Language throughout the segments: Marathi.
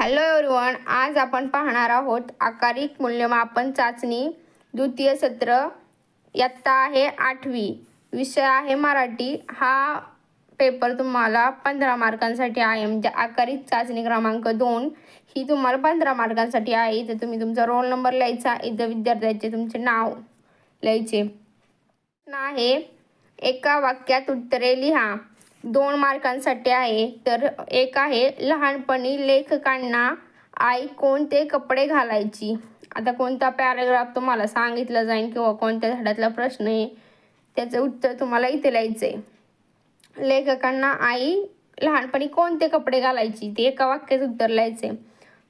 हॅलो एव्हरीवन, आज आपण पाहणार आहोत आकारिक मूल्यमापन चाचणी द्वितीय सत्र, इयत्ता आहे 8वी, विषय आहे मराठी। हा पेपर तुम्हाला 15 मार्कांसाठी आहे, म्हणजे आकारिक चाचणी क्रमांक 2 ही तुम्हाला 15 मार्कांसाठी आहे। इथे तुम्ही तुमचा रोल नंबर लिहायचा, इथे विद्यार्थ्याचे तुमचे नाव लिहायचे। आहे एका वाक्यात उत्तरे लिहा। 2 मार्कांसाठी आहे। तर एक आहे, लहानपणी लेखकांना आई कोणते कपडे घालायची। आता कोणता पॅराग्राफ तुम्हाला सांगितलं जाईल किंवा कोणत्या धड्यातला प्रश्न आहे त्याचं उत्तर तुम्हाला इथे लिहायचंय। लेखकांना आई लहानपणी कोणते कपडे घालायची ते एका वाक्यात उत्तर लिहायचे।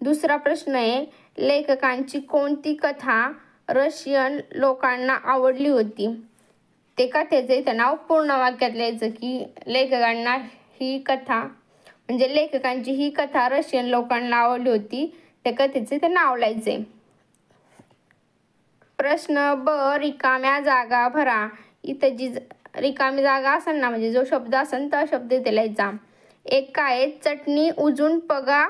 दुसरा प्रश्न आहे, लेखकांची कोणती कथा रशियन लोकांना आवडली होती। ते कथेचं इथं नाव पूर्ण वाक्यात लिहायचं की लेखकांना ही कथा, म्हणजे लेखकांची ही कथा रशियन लोकांना आवडली होती, त्या कथेचं इथं नाव लिहायचे। प्रश्न ब, रिकाम्या जागा भरा। इथं जी रिकामी जागा असेल ना, म्हणजे जो शब्द असेल तो शब्द इथे लिहायचा। एक काय, चटणी उजून पगा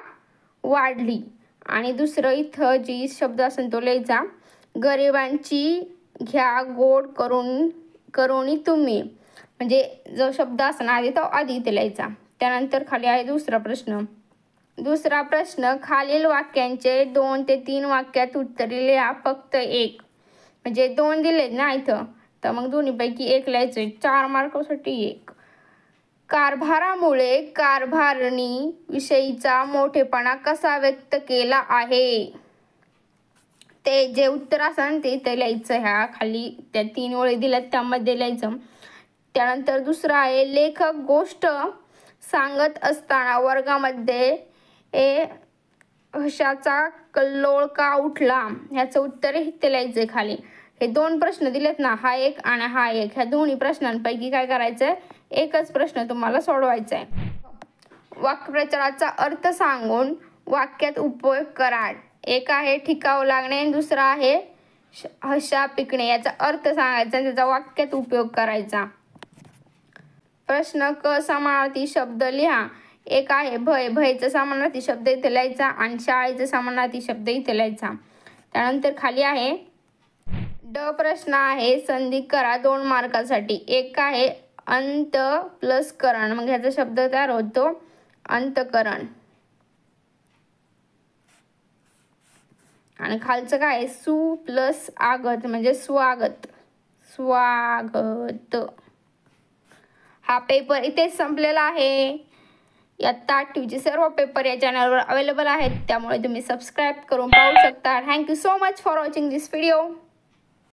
वाढली, आणि दुसरं इथं जी शब्द असेल तो लिहायचा। गरिबांची घ्या गोड करुणी तुम्ही, म्हणजे जो शब्द असेल आधी तो आधी इथे लिहायचा। त्यानंतर खाली आहे दुसरा प्रश्न। दुसरा प्रश्न, खालील वाक्यांचे 2 ते 3 वाक्यात उत्तरे लिहा, फक्त एक। म्हणजे 2 दिलेत ना इथं, तर मग दोन्हीपैकी एक लिहायचं। 4 मार्कासाठी 1। कारभारामुळे कारभारणी विषयीचा मोठेपणा कसा व्यक्त केला आहे। ते जे उत्तर असेल ते इथे लिहायचं, ह्या खाली त्या 3 ओळी दिल्यात त्यामध्ये लिहायचं। त्यानंतर दुसरा आहे, लेखक गोष्ट सांगत असताना वर्गामध्ये हशाचा कल्लोळ का उठला, ह्याचं उत्तर इथे लिहायचंय खाली। हे 2 प्रश्न दिलेत ना, हा एक आणि हा एक, ह्या दोन्ही प्रश्नांपैकी काय करायचंय, एकच प्रश्न तुम्हाला सोडवायचा आहे। वाक्प्रचाराचा अर्थ सांगून वाक्यात उपयोग करा। एक आहे ठिकाव लागणे, दुसरा आहे हशा पिकणे। याचा अर्थ सांगायचा आणि त्याचा वाक्यात उपयोग करायचा। प्रश्न क, समानार्थी शब्द लिहा। एक आहे भय, भयचा समानार्थी शब्द इथे लिहायचा आणि शाळेचा समानार्थी शब्द इथे लिहायचा। त्यानंतर खाली आहे ड प्रश्न आहे, संधी करा 2 मार्कासाठी। एक आहे अंत प्लस करण, मग ह्याचा शब्द तयार होतो अंतकरण। आणि खालचं काय आहे, सु प्लस आगत म्हणजे स्वागत, स्वागत। हा पेपर इथेच संपलेला आहे। इयत्ता 8वीचे सर्व पेपर या चॅनलवर अवेलेबल आहेत, त्यामुळे तुम्ही सबस्क्राईब करून पाहू शकता। Thank you so much for watching this video.